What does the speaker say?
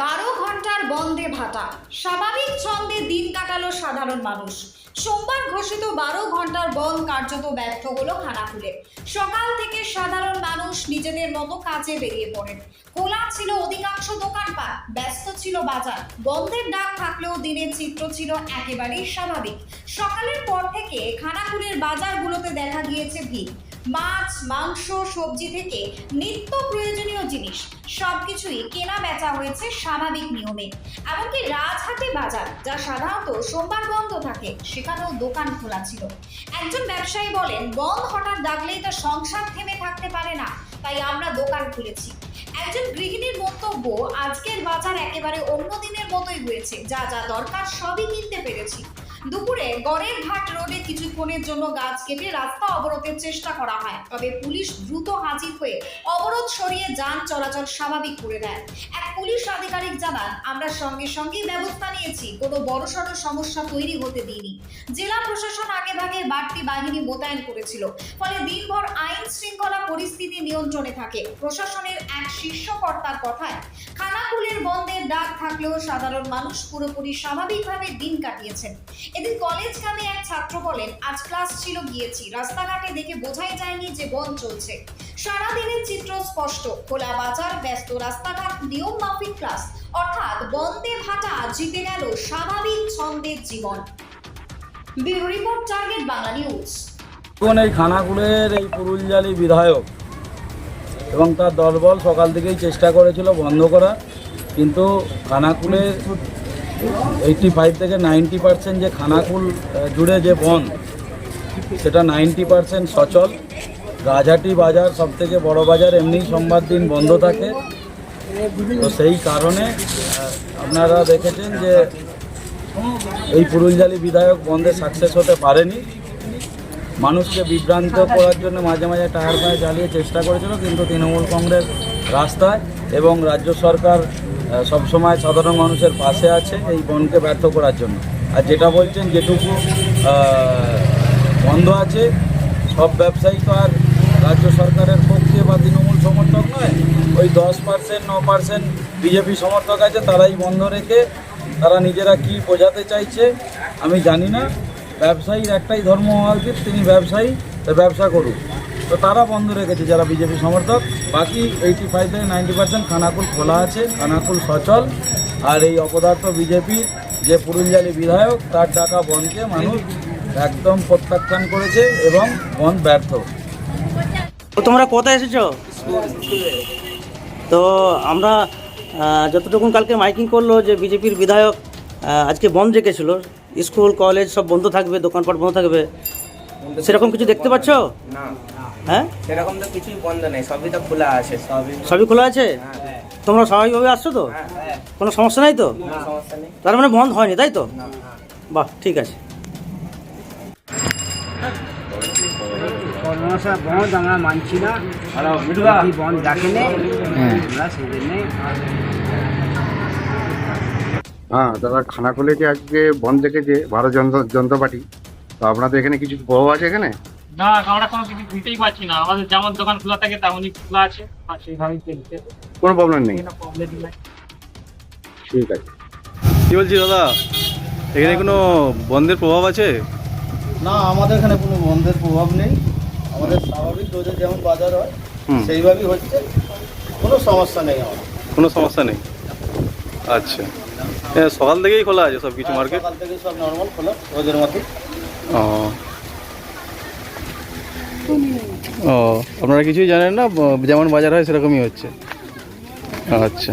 12 ঘন্টার বন্ধে ভাটা, স্বাভাবিক ছন্দে দিন কাটালো সাধারণ মানুষ। সোমবার ঘোষিত 12 ঘন্টার বন্ধ কার্যত ব্যর্থ হলো খানাকুলে। সকাল থেকে সাধারণ মানুষ নিজেদের মতো কাজে বেরিয়ে পড়েন। খোলা ছিল অধিকাংশ দোকানপাট, ব্যস্ত ছিল বাজার। বন্ধের ডাক থাকলেও দিনের চিত্র ছিল একেবারেই স্বাভাবিক। সকালের পর থেকে খানাকুলের বাজারগুলোতে দেখা গিয়েছে ভিড়। মাছ, মাংস, সবজি থেকে নিত্য প্রয়োজনীয় জিনিস সবকিছুই কেনা বেচা হয়েছে স্বাভাবিক নিয়মে। এমনকি রাজহাটে বাজার, যা সাধারণত সোমবার বন্ধ থাকে, সেখানেও দোকান খোলা ছিল। একজন ব্যবসায়ী বলেন, বন্ধ হঠাৎ ডাকলেই তো সংসার থেমে থাকতে পারে না, তাই আমরা দোকান খুলেছি। একজন গৃহিণীর বক্তব্য, আজকের বাজার একেবারে অন্য দিনের মতোই হয়েছে, যা যা দরকার সবই কিনতে পেরেছি। দুপুরে গড়ের ঘাট রোডে কিছুক্ষণের জন্য গাছ কেটে রাস্তা অবরোধের চেষ্টা করা হয়, তবে পুলিশ দ্রুত হাজির হয়ে অবরোধ সরিয়ে যান চলাচল স্বাভাবিক করে দেয়। এক পুলিশ আধিকারিক জানান, আমরা সঙ্গে সঙ্গেই ব্যবস্থা নিয়েছি, কোনো বড়সড় সমস্যা তৈরি হতে দিইনি। জেলা প্রশাসন আগেভাগে বাড়তি বাহিনী মোতায়েন করেছিল, ফলে দিনভর আইন শৃঙ্খলা পরিস্থিতি নিয়ন্ত্রণে থাকে। প্রশাসনের এক শীর্ষ কর্তার কথায়, খানাকুলের বন্ধের ডাক থাকলেও সাধারণ মানুষ পুরোপুরি স্বাভাবিকভাবে দিন কাটিয়েছেন। এদিন কলেজগামী এক ছাত্র বলেন, আজ ক্লাস ছিল, গিয়েছি, রাস্তাঘাটে দেখে বোঝাই যায়নি যে বন্ধ চলছে। সারাদিনের চিত্র স্পষ্ট, খোলা বাজার, ব্যস্ত রাস্তাঘাট, নিয়ম মাফিক ক্লাস, অর্থাৎ বন্ধে ভাটা জিতে গেল স্বাভাবিক ছন্দের জীবন। Bureau report, target Bangla news. এই খানাকুলের এই পুরুলজালি বিধায়ক এবং তার দলবল সকাল থেকেই চেষ্টা করেছিল বন্ধ করা, কিন্তু খানাকুলের 85 থেকে 90% যে খানাকুল জুড়ে যে বন্ধ, সেটা 90% সচল। রাজহাটি বাজার সব থেকে বড় বাজার, এমনি সোমবার দিন বন্ধ থাকে। তো সেই কারণে আপনারা দেখেছেন যে এই পুরুলজালি বিধায়ক বন্ধে সাকসেস হতে পারেনি। মানুষকে বিভ্রান্ত করার জন্য মাঝে মাঝে টায়ার ফায়ার জ্বালিয়ে চেষ্টা করেছিল, কিন্তু তৃণমূল কংগ্রেস রাস্তায় এবং রাজ্য সরকার সবসময় সাধারণ মানুষের পাশে আছে এই বনকে ব্যর্থ করার জন্য। আর যেটা বলছেন, যেটুকু বন্ধ আছে, সব ব্যবসায়ী তো আর রাজ্য সরকারের পক্ষে বা তৃণমূল সমর্থক নয়। ওই 10% 9% বিজেপি সমর্থক আছে, তারাই বন্ধ রেখে তারা নিজেরা কি বোঝাতে চাইছে আমি জানি না। ব্যবসায়ীর একটাই ধর্ম হওয়া উচিত, তিনি ব্যবসায়ী, ব্যবসা করুক। তো তারা বন্ধ রেখেছে যারা বিজেপি সমর্থক। বাকি 85 থেকে 90% খানাকুল খোলা আছে, খানাকুল সচল। আর এই অপদার্থ বিজেপি যে পুরুলজালি বিধায়ক, তার ডাকা বনকে মানুষ একদম প্রত্যাখ্যান করেছে এবং বন ব্যর্থ। তোমরা কোথায় এসেছো? তো আমরা যতটুকু কালকে মাইকিং করলো যে বিজেপির বিধায়ক আজকে বন্ধ রেখেছিল, স্কুল কলেজ সব বন্ধ থাকবে, দোকানপাট বন্ধ থাকবে, সেরকম কিছু দেখতে পাচ্ছ? না, হ্যাঁ, সেরকম তো কিছুই বন্ধ নেই, সবই তো খোলা আছে। সবই খোলা আছে। তোমরা স্বাভাবিকভাবে আসছো তো? কোনো সমস্যা নাই তো? সমস্যা নেই। তার মানে বন্ধ হয়নি, তাই তো? বাহ, ঠিক আছে। বন্ধ আমরা মানছি না, বন্ধ ডাকেনি আমরা সেই জন্যে। হ্যাঁ দাদা, খানাকুলে যে আজকে বন্ধ রেখেছে ভারত জনতা পার্টি, তো আপনাদের এখানে কিছু প্রভাব আছে এখানে? না, আমরা কোনো কিছু দিতেই পারছি না। আমাদের যেমন দোকান খোলা থাকে তেমনই খোলা আছে, আর সেইভাবেই চলছে, কোনো প্রবলেম নেই। কোনো প্রবলেম নেই। ঠিক আছে। কি বলছি দাদা, এখানে কোনো বন্ধের প্রভাব আছে? না, আমাদের এখানে কোনো বন্ধের প্রভাব নেই। আমাদের স্বাভাবিক রোজের যেমন বাজার হয় সেইভাবেই হচ্ছে, কোনো সমস্যা নেই। আমার কোনো সমস্যা নেই। আচ্ছা, সকাল থেকেই খোলা আছে সব কিছু মার্কেট? সকাল থেকে সব নর্মাল খোলা, রোজের মতো। ও, আপনারা কিছুই জানেন না, যেমন বাজার হয় সেরকমই হচ্ছে। আচ্ছা।